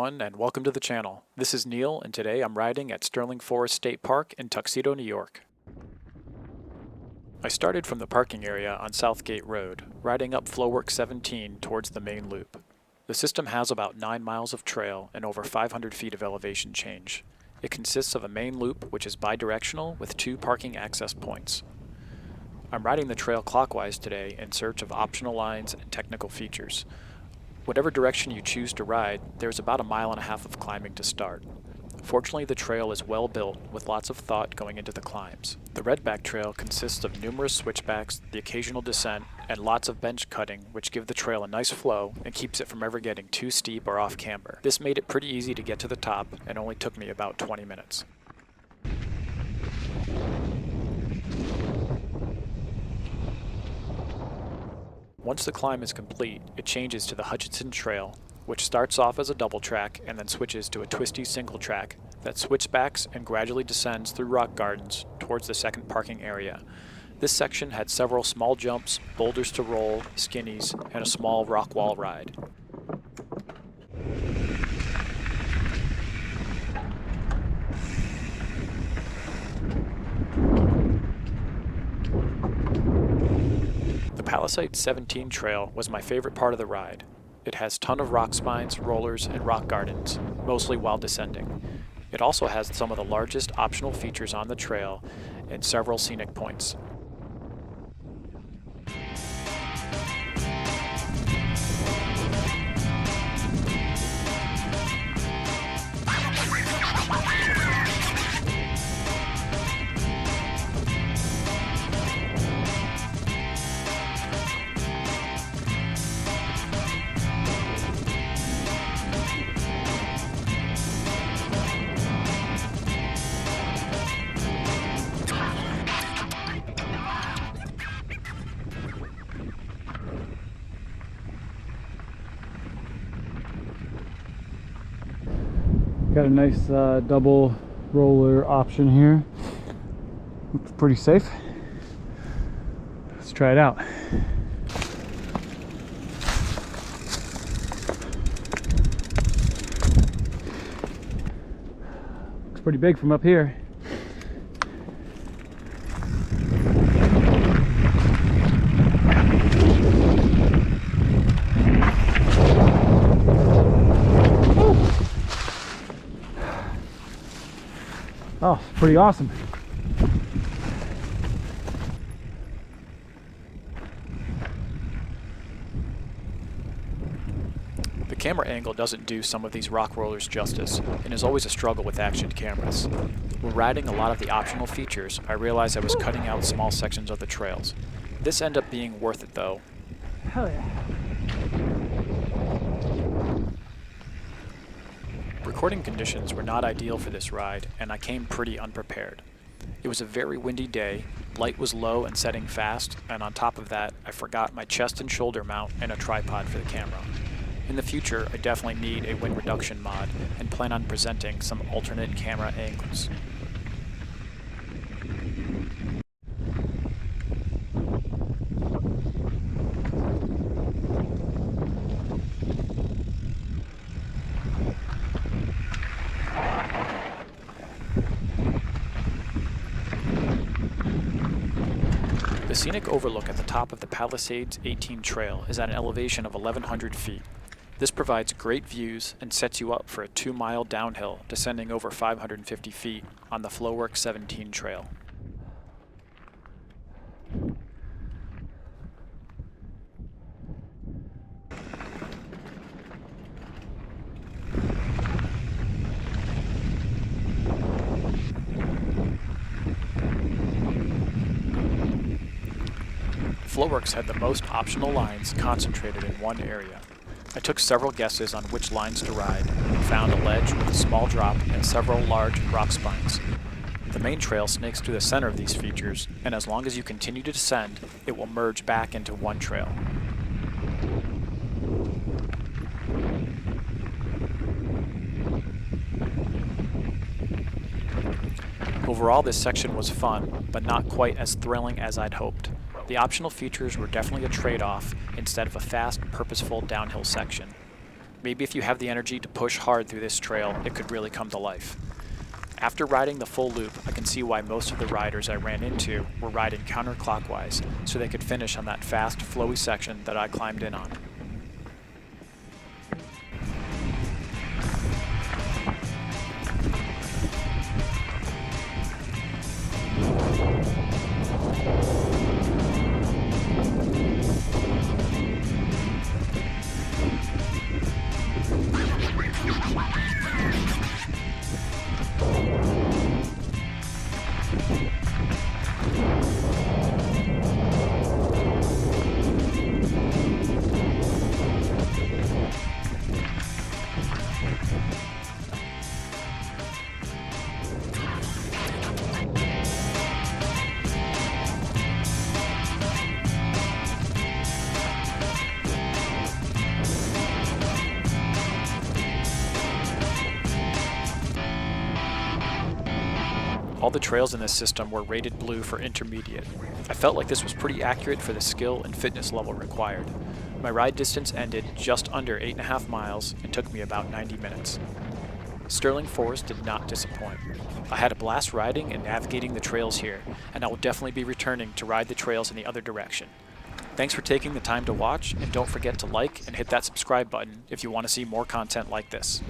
everyone, and welcome to the channel. This is Neil, and today I'm riding at Sterling Forest State Park in Tuxedo, New York. I started from the parking area on Southgate Road, riding up Flowworks 17 towards the main loop. The system has about 9 miles of trail and over 500 feet of elevation change. It consists of a main loop which is bidirectional with 2 parking access points. I'm riding the trail clockwise today in search of optional lines and technical features. Whatever direction you choose to ride, there's about 1.5 miles of climbing to start. Fortunately, the trail is well built, with lots of thought going into the climbs. The Redback Trail consists of numerous switchbacks, the occasional descent, and lots of bench cutting, which give the trail a nice flow and keeps it from ever getting too steep or off camber. This made it pretty easy to get to the top and only took me about 20 minutes. Once the climb is complete, it changes to the Hutchinson Trail, which starts off as a double track and then switches to a twisty single track that switchbacks and gradually descends through rock gardens towards the second parking area. This section had several small jumps, boulders to roll, skinnies, and a small rock wall ride. The Palisades 17 trail was my favorite part of the ride. It has a ton of rock spines, rollers, and rock gardens, mostly while descending. It also has some of the largest optional features on the trail and several scenic points. Got a nice double roller option here. Looks pretty safe. Let's try it out. Looks pretty big from up here. Oh, pretty awesome. The camera angle doesn't do some of these rock rollers justice, and is always a struggle with action cameras. When riding a lot of the optional features, I realized I was cutting out small sections of the trails. This ended up being worth it though. Hell yeah. Recording conditions were not ideal for this ride, and I came pretty unprepared. It was a very windy day, light was low and setting fast, and on top of that, I forgot my chest and shoulder mount and a tripod for the camera. In the future, I definitely need a wind reduction mod, and plan on presenting some alternate camera angles. The scenic overlook at the top of the Palisades 18 trail is at an elevation of 1,100 feet. This provides great views and sets you up for a 2-mile downhill descending over 550 feet on the Flowworks 17 trail. Flowworks had the most optional lines concentrated in one area. I took several guesses on which lines to ride and found a ledge with a small drop and several large rock spines. The main trail snakes through the center of these features, and as long as you continue to descend, it will merge back into one trail. Overall, this section was fun, but not quite as thrilling as I'd hoped. The optional features were definitely a trade-off instead of a fast, purposeful downhill section. Maybe if you have the energy to push hard through this trail, it could really come to life. After riding the full loop, I can see why most of the riders I ran into were riding counterclockwise so they could finish on that fast, flowy section that I climbed in on. All the trails in this system were rated blue for intermediate. I felt like this was pretty accurate for the skill and fitness level required. My ride distance ended just under 8.5 miles and took me about 90 minutes. Sterling Forest did not disappoint. I had a blast riding and navigating the trails here, and I will definitely be returning to ride the trails in the other direction. Thanks for taking the time to watch, and don't forget to like and hit that subscribe button if you want to see more content like this.